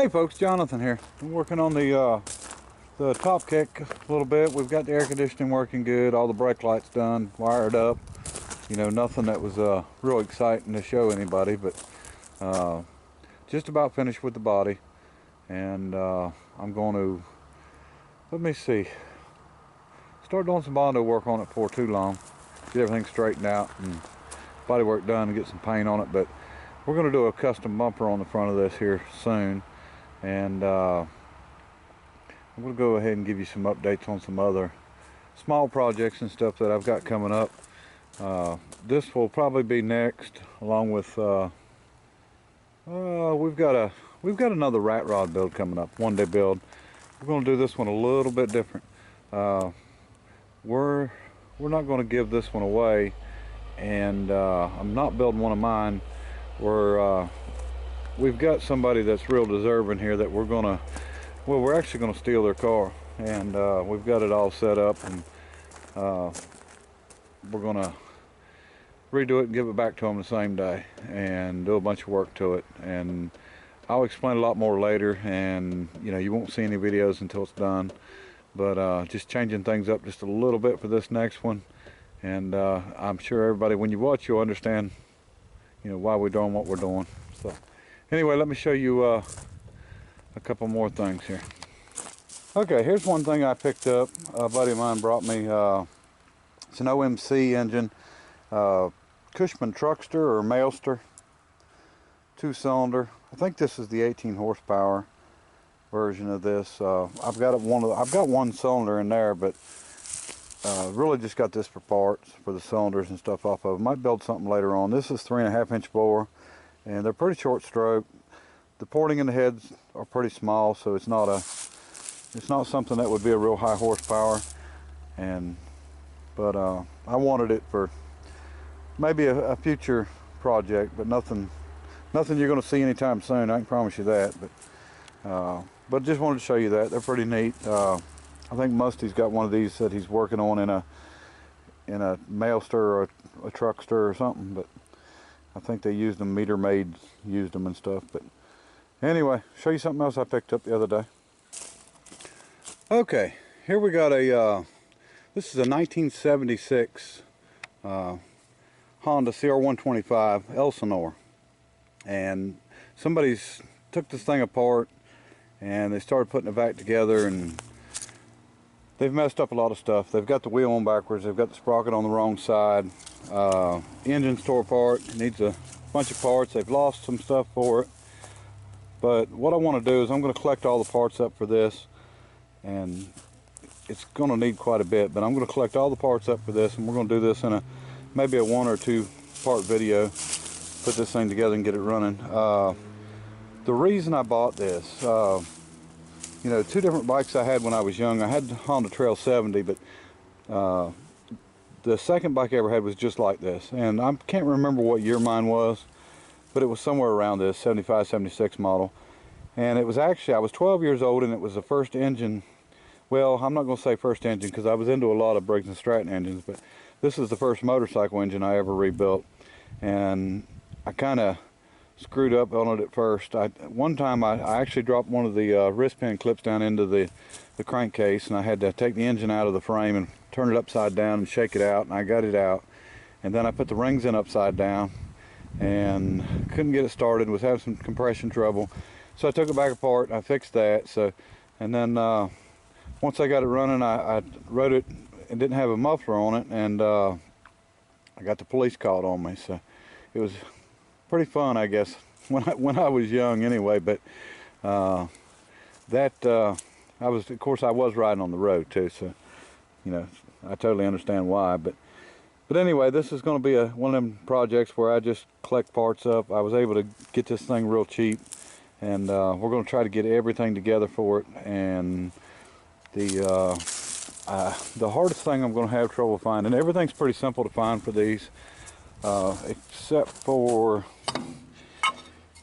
Hey folks, Jonathan here. I'm working on the top kick a little bit. We've got the air conditioning working good, all the brake lights done, wired up. You know, nothing that was real exciting to show anybody, but just about finished with the body. And I'm going to, let me see, start doing some Bondo work on it before too long. Get everything straightened out and body work done and get some paint on it. But we're going to do a custom bumper on the front of this here soon. And I'm going to go ahead and give you some updates on some other small projects and stuff that I've got coming up. This will probably be next, along with we've got another rat rod build coming up, one-day build. We're going to do this one a little bit different. We're not going to give this one away, and I'm not building one of mine. We've got somebody that's real deserving here that we're actually going to steal their car, and we've got it all set up, and we're going to redo it and give it back to them the same day and do a bunch of work to it. And I'll explain a lot more later, and you know, you won't see any videos until it's done, but just changing things up just a little bit for this next one. And I'm sure everybody, when you watch, you'll understand, you know, why we're doing what we're doing. So anyway, let me show you a couple more things here. Okay, here's one thing I picked up. A buddy of mine brought me. It's an OMC engine, Cushman Truckster or Mailster, 2-cylinder. I think this is the 18 horsepower version of this. I've got one cylinder in there, but really just got this for parts for the cylinders and stuff off of it. Might build something later on. This is 3.5-inch bore, and they're pretty short stroke. The porting in the heads are pretty small, so it's not something that would be a real high horsepower. But I wanted it for maybe a future project, but nothing you're going to see anytime soon. I can promise you that. But just wanted to show you that. They're pretty neat. I think Musty's got one of these that he's working on in a Mailster or a Truckster or something, but I think they used them, Meter Maid used them and stuff. But anyway, show you something else I picked up the other day. Okay, here we got this is a 1976 Honda CR125 Elsinore, and somebody's took this thing apart and they started putting it back together, and they've messed up a lot of stuff. They've got the wheel on backwards, they've got the sprocket on the wrong side, engine's tore apart, needs a bunch of parts. They've lost some stuff for it. But what I want to do is I'm going to collect all the parts up for this, and it's going to need quite a bit, but I'm going to collect all the parts up for this, and we're going to do this in maybe a 1 or 2 part video, put this thing together and get it running. The reason I bought this, you know, 2 different bikes I had when I was young. I had the Honda Trail 70, but the second bike I ever had was just like this, and I can't remember what year mine was, but it was somewhere around this 75, 76 model. And it was actually, I was 12 years old, and it was the first engine. Well, I'm not going to say first engine because I was into a lot of Briggs & Stratton engines, but this is the first motorcycle engine I ever rebuilt. And I kind of screwed up on it at first. One time I actually dropped one of the wrist pin clips down into the crankcase, and I had to take the engine out of the frame and turn it upside down and shake it out, and I got it out. And then I put the rings in upside down and couldn't get it started, was having some compression trouble. So I took it back apart, I fixed that. And then once I got it running, I rode it and didn't have a muffler on it, and I got the police called on me. So it was pretty fun, I guess, when I was young anyway. But of course I was riding on the road too, so you know, I totally understand why. But anyway, this is going to be one of them projects where I just collect parts up. I was able to get this thing real cheap, and we're going to try to get everything together for it. And the hardest thing I'm going to have trouble finding, everything's pretty simple to find for these, except for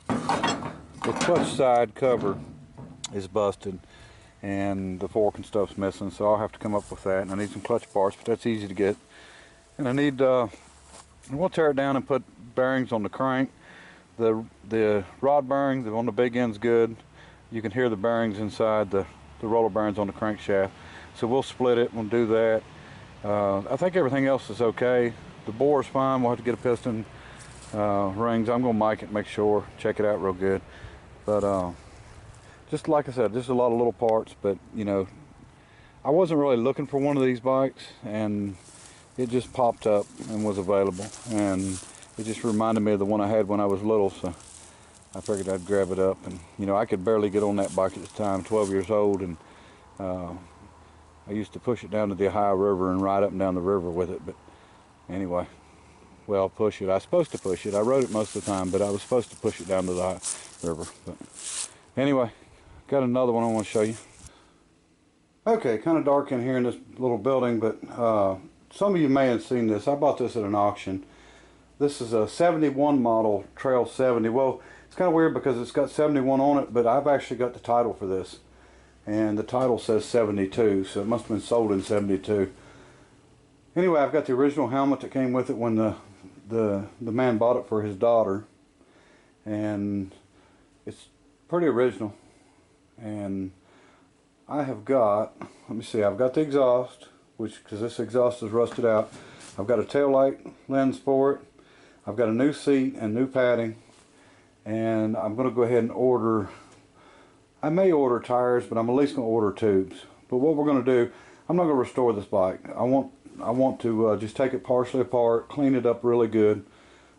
the clutch side cover is busted and the fork and stuff's missing, so I'll have to come up with that. And I need some clutch parts, but that's easy to get. And I need we'll tear it down and put bearings on the crank. The rod bearing on the big end's good. you can hear the bearings inside the roller bearings on the crankshaft. So we'll split it, we'll do that. I think everything else is okay. The bore is fine. We'll have to get a piston rings. I'm going to mic it, make sure, check it out real good. But just like I said, just a lot of little parts. But you know, I wasn't really looking for one of these bikes, and it just popped up and was available, and it just reminded me of the one I had when I was little, so I figured I'd grab it up. And you know, I could barely get on that bike at the time, 12 years old, and I used to push it down to the Ohio River and ride up and down the river with it. But anyway, well, push it. I was supposed to push it. I rode it most of the time, but I was supposed to push it down to the river. But anyway, got another one I want to show you. Okay, kind of dark in here in this little building, but some of you may have seen this. I bought this at an auction. This is a 71 model Trail 70. Well, it's kind of weird because it's got 71 on it, but I've actually got the title for this. And the title says 72, so it must have been sold in 72. Anyway, I've got the original helmet that came with it when the man bought it for his daughter. And it's pretty original. And I have got, let me see, I've got the exhaust, which, because this exhaust is rusted out. I've got a tail light lens for it. I've got a new seat and new padding. And I'm going to go ahead and order, I may order tires, but I'm at least going to order tubes. But what we're going to do, I'm not going to restore this bike. I want to just take it partially apart, clean it up really good,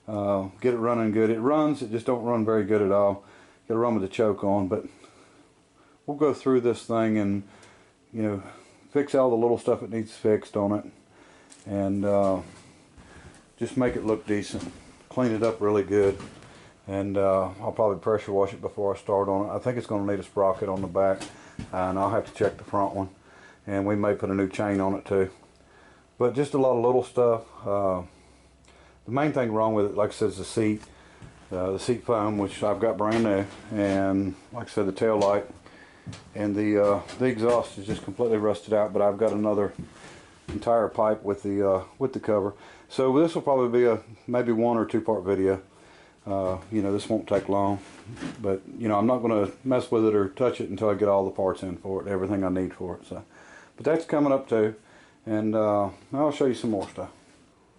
get it running good. It runs, it just don't run very good at all. Got to run with the choke on, but we'll go through this thing and, you know, fix all the little stuff that needs fixed on it, and just make it look decent. Clean it up really good, and I'll probably pressure wash it before I start on it. I think it's going to need a sprocket on the back, and I'll have to check the front one, and we may put a new chain on it too. But just a lot of little stuff. The main thing wrong with it, like I said, is the seat foam, which I've got brand new, and like I said, the tail light. And the exhaust is just completely rusted out, but I've got another entire pipe with the cover. So this will probably be a maybe 1 or 2 part video. You know, this won't take long, but you know, I'm not going to mess with it or touch it until I get all the parts in for it, everything I need for it. So, but that's coming up too, and I'll show you some more stuff.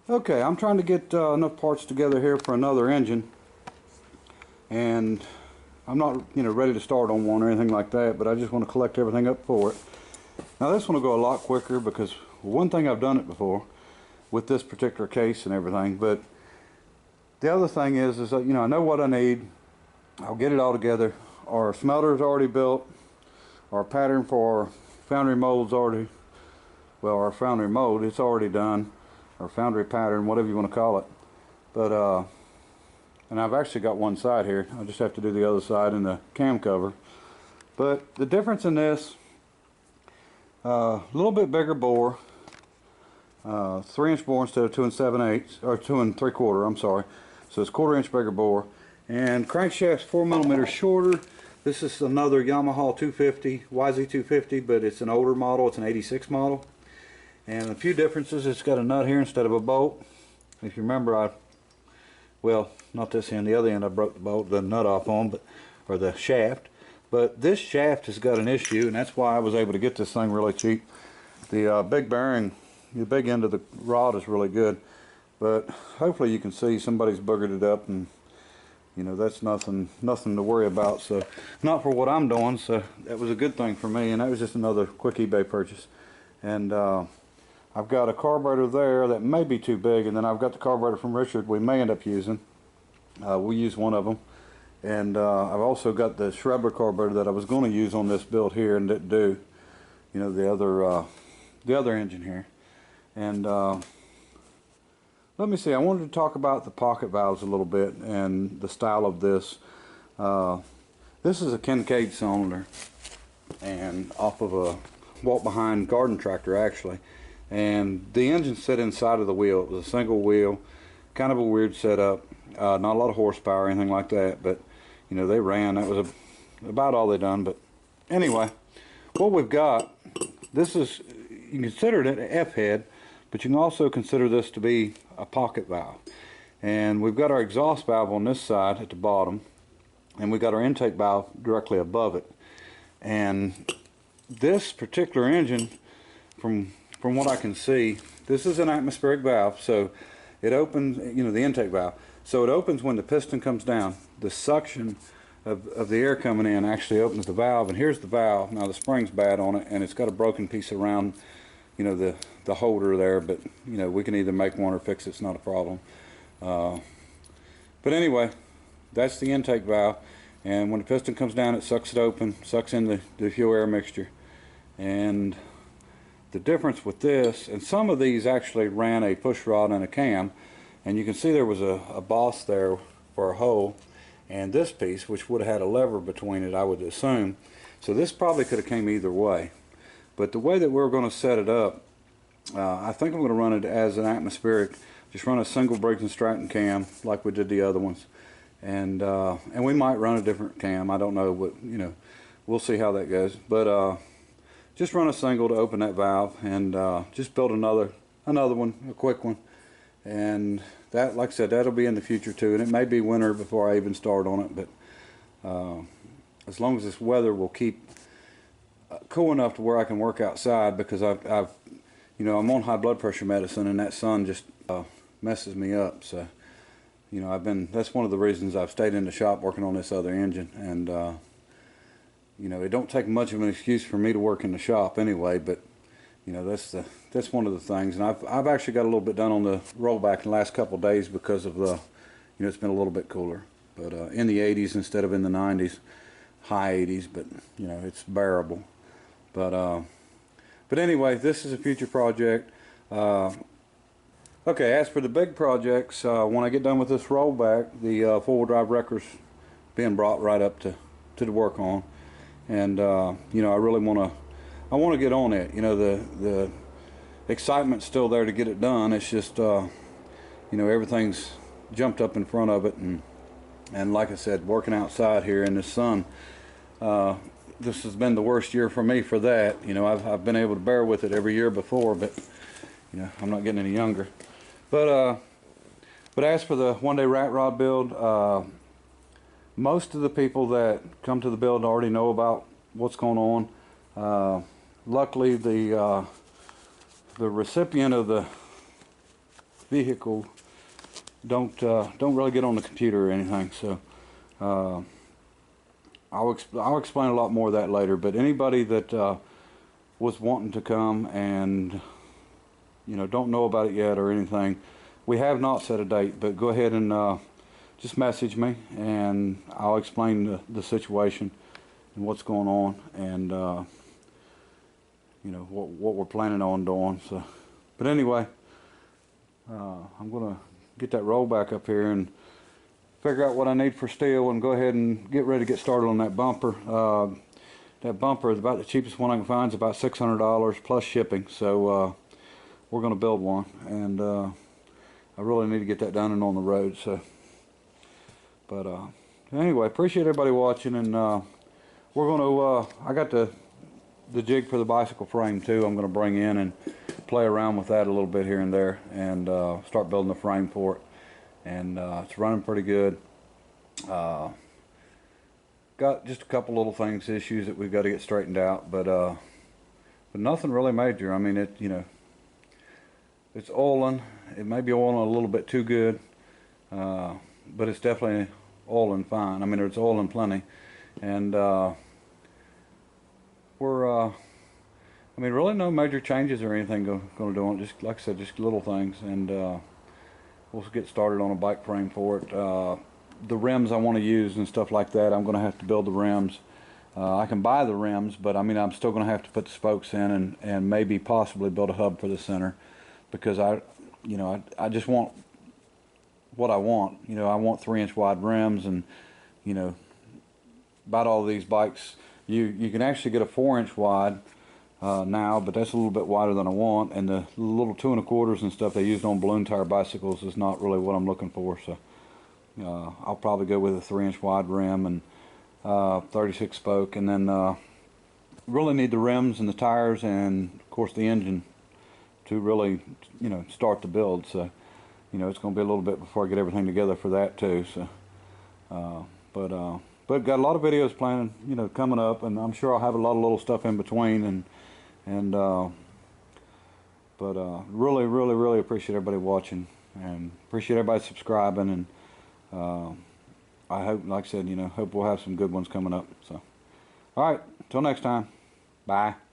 Okay, I'm trying to get enough parts together here for another engine, and I'm not, you know, ready to start on one or anything like that, but I just want to collect everything up for it. Now this one will go a lot quicker because one thing, I've done it before with this particular case and everything, but the other thing is that, you know, I know what I need. I'll get it all together. Our smelter is already built. Our pattern for our foundry mold's already, well, our foundry mold, it's already done. Our foundry pattern, whatever you want to call it. But and I've actually got one side here. I just have to do the other side in the cam cover. But the difference in this, a little bit bigger bore, 3-inch bore instead of 2 7/8, or 2 3/4. I'm sorry. So it's 1/4 inch bigger bore, and crankshaft's 4 millimeters shorter. This is another Yamaha 250, YZ250, but it's an older model. It's an 86 model, and a few differences. It's got a nut here instead of a bolt. If you remember, well, not this end, the other end I broke the nut off on, but, or the shaft. But this shaft has got an issue, and that's why I was able to get this thing really cheap. The big bearing, the big end of the rod is really good, but hopefully you can see somebody's boogered it up, and you know, that's nothing to worry about. So not for what I'm doing, so that was a good thing for me, and that was just another quick eBay purchase. And I've got a carburetor there that may be too big, and then I've got the carburetor from Richard we may end up using. We'll use one of them. And I've also got the Schreber carburetor that I was going to use on this build here and didn't do. You know, the other engine here. And let me see, I wanted to talk about the pocket valves a little bit and the style of this. This is a Kincaid cylinder, and off of a walk-behind garden tractor actually. And the engine sit inside of the wheel. It was a single wheel, kind of a weird setup. Not a lot of horsepower or anything like that, but you know, they ran. That was about all they done. But anyway, what we've got, this is, you can consider it an F-head, but you can also consider this to be a pocket valve. And we've got our exhaust valve on this side at the bottom, and we've got our intake valve directly above it. And this particular engine, from what I can see, this is an atmospheric valve, so it opens, the intake valve. So it opens when the piston comes down. The suction of the air coming in actually opens the valve, and here's the valve. Now the spring's bad on it, and it's got a broken piece around, the holder there, but we can either make one or fix it. It's not a problem. But anyway, that's the intake valve, and when the piston comes down, it sucks it open, sucks in the fuel air mixture. And the difference with this, and some of these actually ran a push rod and a cam, and you can see there was a boss there for a hole, and this piece, which would have had a lever between it, I would assume. So this probably could have came either way. But the way that we're going to set it up, I think I'm going to run it as an atmospheric. Just run a single Briggs & Stratton cam like we did the other ones, and we might run a different cam. I don't know what, we'll see how that goes. But just run a single to open that valve, and just build another one, a quick one. And that, like I said, that'll be in the future too, and it may be winter before I even start on it, but as long as this weather will keep cool enough to where I can work outside, because I'm on high blood pressure medicine, and that sun just messes me up. So that's one of the reasons I've stayed in the shop working on this other engine. And it don't take much of an excuse for me to work in the shop anyway, but that's one of the things. And I've actually got a little bit done on the rollback in the last couple of days because of the it's been a little bit cooler, but in the 80s instead of in the 90s, high 80s, but it's bearable. But anyway, this is a future project. Okay, as for the big projects, when I get done with this rollback, the four-wheel drive wrecker's being brought right up to the work on, and I really want to get on it. The excitement's still there to get it done. It's just everything's jumped up in front of it, and like I said, working outside here in the sun, this has been the worst year for me for that. I've been able to bear with it every year before, but I'm not getting any younger. But as for the one-day rat rod build, most of the people that come to the build already know about what's going on. Luckily, the recipient of the vehicle don't really get on the computer or anything, so I'll explain a lot more of that later. But anybody that was wanting to come and don't know about it yet or anything, we have not set a date, but go ahead and just message me, and I'll explain the situation and what's going on, and what we're planning on doing. So, but anyway, I'm gonna get that roll back up here and figure out what I need for steel, and go ahead and get ready to get started on that bumper. That bumper is about the cheapest one I can find. It's about $600 plus shipping. So we're going to build one, and I really need to get that done and on the road. So, but anyway, appreciate everybody watching, and we're going to. I got the jig for the bicycle frame too. I'm going to bring in and play around with that a little bit here and there, and start building the frame for it. And it's running pretty good. Got just a couple little things, issues that we've got to get straightened out, but nothing really major. I mean, it's oiling. It may be oiling a little bit too good, but it's definitely oiling fine. I mean, it's oiling plenty, and we're I mean, really no major changes or anything going to do on it. Just like I said, just little things, and we'll get started on a bike frame for it. The rims I want to use and stuff like that, I'm going to have to build the rims. I can buy the rims, but I mean, I'm still going to have to put the spokes in, and maybe possibly build a hub for the center, because I just want what I want. I want 3-inch wide rims, and about all these bikes, you can actually get a 4-inch wide now, but that's a little bit wider than I want, and the little 2 1/4s and stuff they used on balloon tire bicycles is not really what I'm looking for. So I'll probably go with a 3-inch wide rim and 36 spoke, and then really need the rims and the tires and of course the engine to really start the build. So it's going to be a little bit before I get everything together for that too. So but But got a lot of videos planned, you know, coming up, and I'm sure I'll have a lot of little stuff in between, really, really, really appreciate everybody watching, and appreciate everybody subscribing, and I hope, like I said, you know, hope we'll have some good ones coming up. So, all right, till next time, bye.